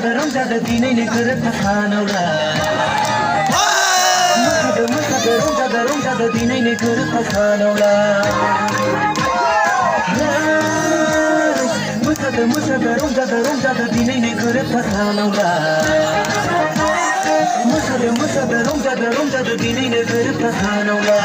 रंजादो दिनैनो गोरोबफाखानावला रंजादो दिनैनो गोरोबफाखानावला रंजादो दिनैनो गोरोबफाखानावला रंजादो दिनैनो गोरोबफाखानावला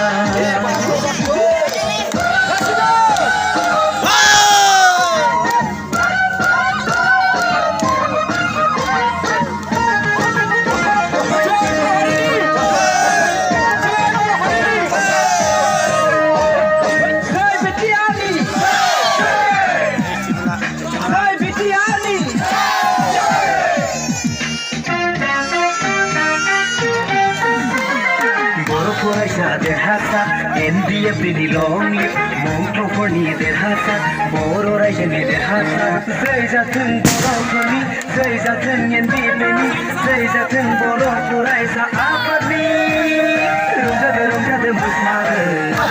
फरायसा देरहासार NDFनि लंलि मुंख्लंफोरनि देरहासार बर' रायजोनि देरहासार जै जाथों बर'फोरनि जै जाथों NDFनि जै जाथों बर' फरायसा आफादनि रंजादो मोसादो मोसादो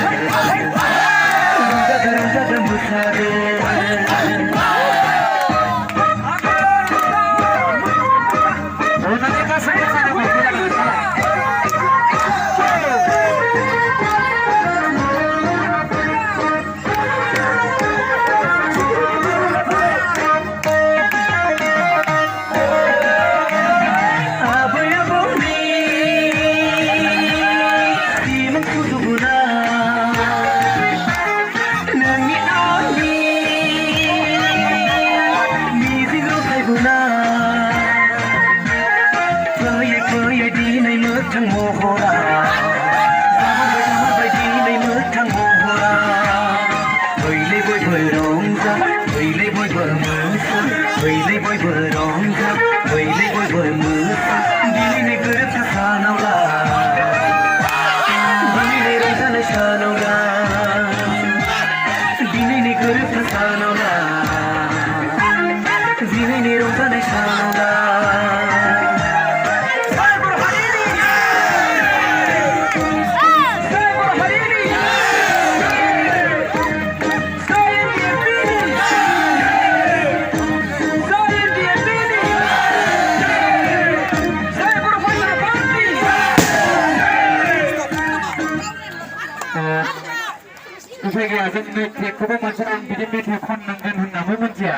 मोगथां महरा जामारबाय दिनै मोगथां महरा फैलै बयबो रंजा फैलै बयबो मोसा फैलै बयबो रंजा फैलै बयबो मोसा दिनैनो गोरोबफाखानावला दिनैनो रंजानाय सानावला दिनैनो गोरोबफाखानावला दिनैनो रंजानाय सानावला जायगाया जों मेथाइखौबो मोनसे आं बिदि मेथाइ खननांगोन होननानै मिथिया